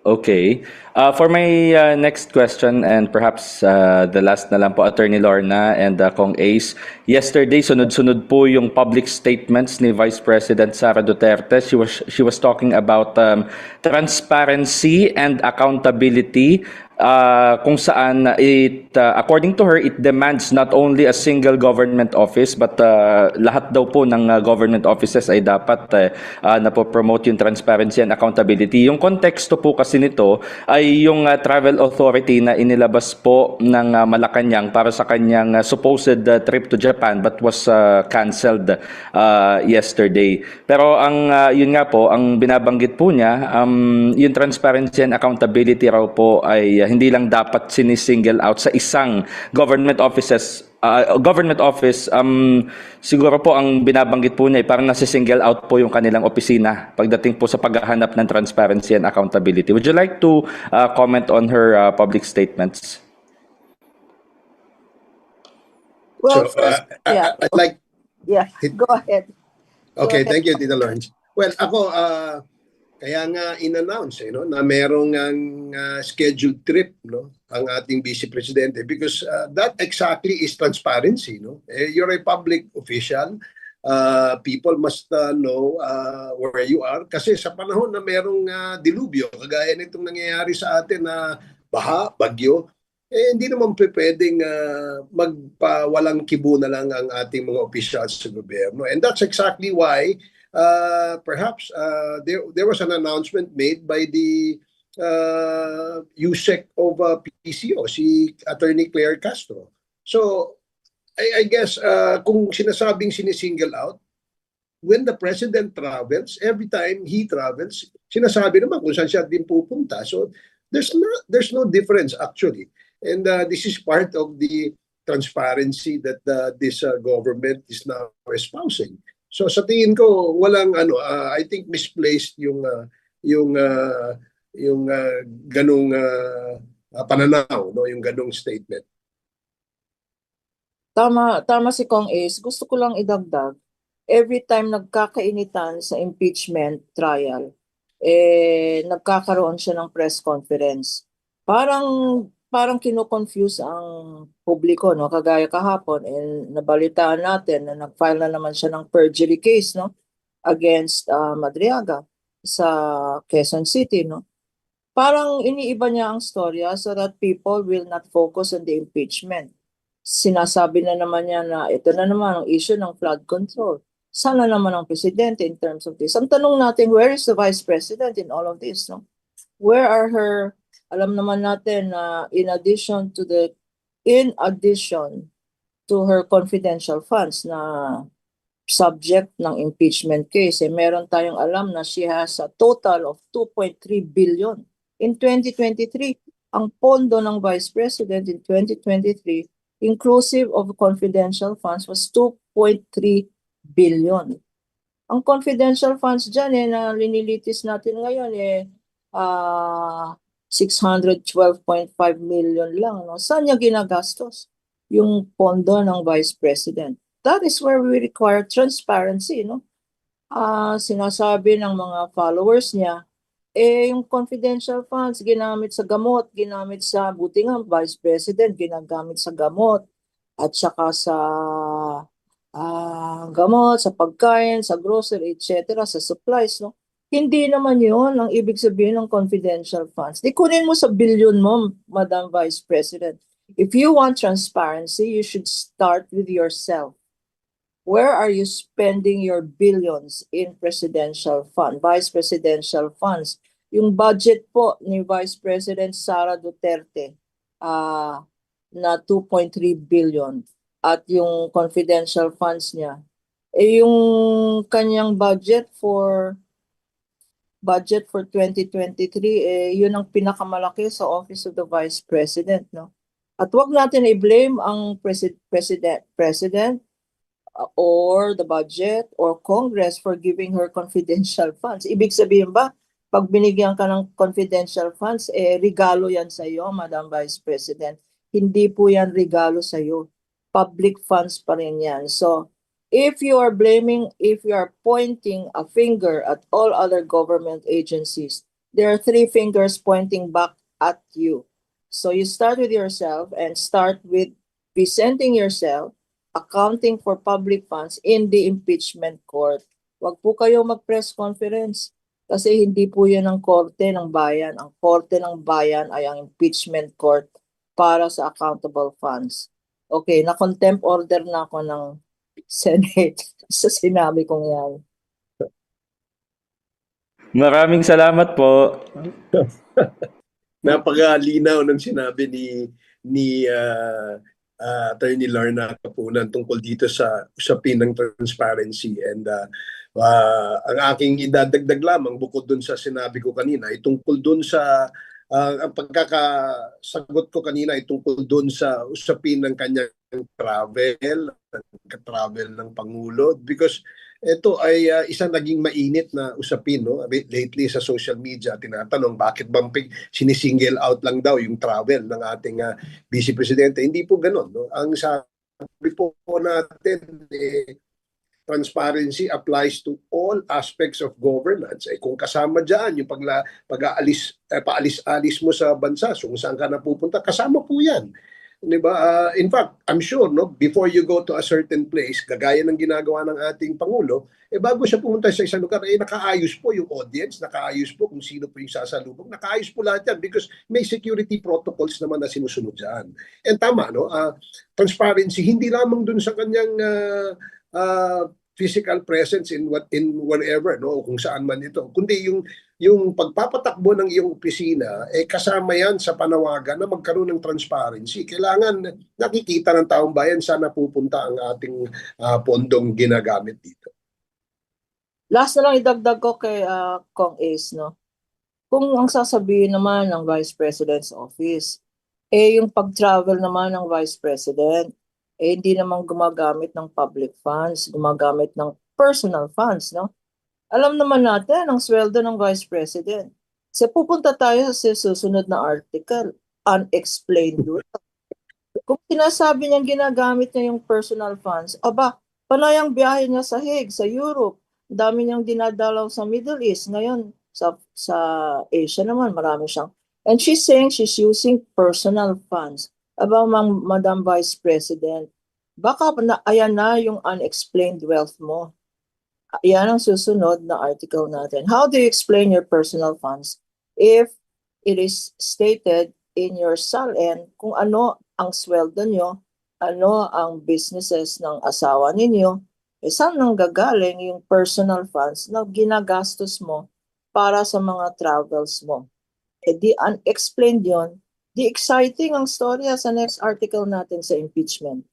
Okay. For my next question and perhaps the last na lang po, Attorney Lorna and Kong Ace. Yesterday, sunod-sunod po yung public statements ni Vice President Sara Duterte. She was talking about transparency and accountability, kung saan according to her, it demands not only a single government office but lahat daw po ng government offices ay dapat napopromote yung transparency and accountability. Yung konteksto po kasi nito ay yung travel authority na inilabas po ng Malacanang para sa kanyang supposed trip to Japan but was canceled yesterday. Pero ang yun nga po, ang binabanggit po niya, yung transparency and accountability raw po ay hindi lang dapat sinisingle out sa isang government office, siguro po ang binabanggit po niya parang nasi-single out po yung kanilang opisina pagdating po sa paghahanap ng transparency and accountability. Would you like to comment on her public statements? Well, So, first, yeah, I'd like, yeah, go ahead. okay, ahead. thank you, Tita Lawrence. Well, ako, kaya nga in-announce na merong scheduled trip ang ating Vice Presidente because that exactly is transparency. You're a public official. People must know where you are. Kasi sa panahon na merong dilubyo, kagaya nitong nangyayari sa atin na baha, bagyo, hindi naman pwedeng magpawalang kibo na lang ang ating mga officials sa gobyerno. And that's exactly why perhaps there was an announcement made by the USEC of PCO, si Attorney Claire Castro. So I guess kung sinasabing sinisingle out, when the President travels, every time he travels, sinasabi naman kung saan siya din pupunta. So there's no difference actually. And this is part of the transparency that this government is now espousing. So sa tingin ko walang I think misplaced yung ganung pananaw, yung ganung statement. Tama si Kong Ace. Gusto ko lang idagdag, every time nagkakainitan sa impeachment trial, nagkakaroon siya ng press conference. Parang kino-confuse ang publiko, kagaya kahapon, nabalitaan natin na nag-file na naman siya ng perjury case against Madriaga sa Quezon City. Parang iniiba niya ang storya so that people will not focus on the impeachment. Sinasabi na naman niya na ito na naman ang issue ng flood control. Sana naman ang presidente in terms of this. Ang tanong natin, where is the Vice President in all of this? Where are her... Alam naman natin na in addition to her confidential funds na subject ng impeachment case, meron tayong alam na she has a total of 2.3 billion. In 2023, ang pondo ng Vice President in 2023, inclusive of confidential funds, was 2.3 billion. Ang confidential funds dyan na linilitis natin ngayon 612.5 million lang. Saan niya ginagastos yung pondo ng Vice President? That is where we require transparency. Sinasabi ng mga followers niya, yung confidential funds ginamit sa gamot, ginamit sa buti nga Vice President, ginagamit sa gamot at saka sa gamot, sa pagkain, sa grocery, etc., sa supplies. Hindi naman yun ang ibig sabihin ng confidential funds. Di kunin mo sa billion mo, Madam Vice President. If you want transparency, you should start with yourself. Where are you spending your billions in presidential fund, vice presidential funds? Yung budget po ni Vice President Sara Duterte na 2.3 billion at yung confidential funds niya, yung kanyang budget for 2023, yun ang pinakamalaki sa Office of the Vice President. At wag natin i-blame ang President or the budget or Congress for giving her confidential funds. Ibig sabihin ba, pag binigyan ka ng confidential funds, regalo yan sa iyo, Madam Vice President. Hindi po yan regalo sa iyo. Public funds pa rin yan. So, if you are pointing a finger at all other government agencies there are three fingers pointing back at you. So you start with yourself and start with presenting yourself, accounting for public funds in the impeachment court. Huwag po kayo mag-press conference kasi hindi po yan ang korte ng bayan. Ang korte ng bayan ay ang impeachment court para sa accountable funds. Okay, na-contempt order na ako ng Senate sa sinabi kong yan. Maraming salamat po. Napakalinaw ng sinabi ni Attorney Lorna Capunan tungkol dito sa usapin ng transparency, and ang aking idadagdag lamang bukod dun sa sinabi ko kanina ay tungkol dun sa ang pagkakasagot ko kanina ay tungkol dun sa usapin ng kanyang travel ng Pangulo, because ito ay isang naging mainit na usapin, no? Lately sa social media, tinatanong bakit bang sinisingle out lang daw yung travel ng ating Vice Presidente. Hindi po ganoon, no? Ang sabi po natin, transparency applies to all aspects of governance. Kung kasama dyan yung paalis-alis mo sa bansa, kung saan ka napupunta, kasama po yan. Diba? In fact, I'm sure, no, before you go to a certain place, gagaya ng ginagawa ng ating Pangulo, bago siya pumunta sa isang lugar, nakaayos po yung audience, nakaayos po kung sino po yung sasalubong, nakaayos po lahat yan because may security protocols naman na sinusunod dyan. And tama, no? Transparency, hindi lamang dun sa kanyang physical presence in whatever, no, kung saan man ito, kundi yung pagpapatakbo ng iyong opisina kasama yan sa panawagan na magkaroon ng transparency. Kailangan nakikita ng taong bayan saan napupunta ang ating pondong ginagamit dito. Last na lang idagdag ko kay Kong Ace, no. Kung ang sasabihin naman ng Vice President's Office, yung pag-travel naman ng Vice President, hindi naman gumagamit ng public funds, gumagamit ng personal funds, no? Alam naman natin ang sweldo ng Vice President. So pupunta tayo sa susunod na article, unexplained wealth. Kung sinasabi niyang ginagamit niya yung personal funds, panay ang biyahe niya sa Hague, sa Europe. Ang dami niyang dinadalaw sa Middle East. Ngayon, sa Asia naman, marami siyang. And she's saying she's using personal funds. Madam Vice President, baka ayan na yung unexplained wealth mo. Yan ang susunod na article natin. How do you explain your personal funds if it is stated in your SALN kung ano ang sweldo nyo, ano ang businesses ng asawa ninyo, saan nang gagaling yung personal funds na ginagastos mo para sa mga travels mo? Di unexplained yun. Di exciting ang storya sa next article natin sa impeachment.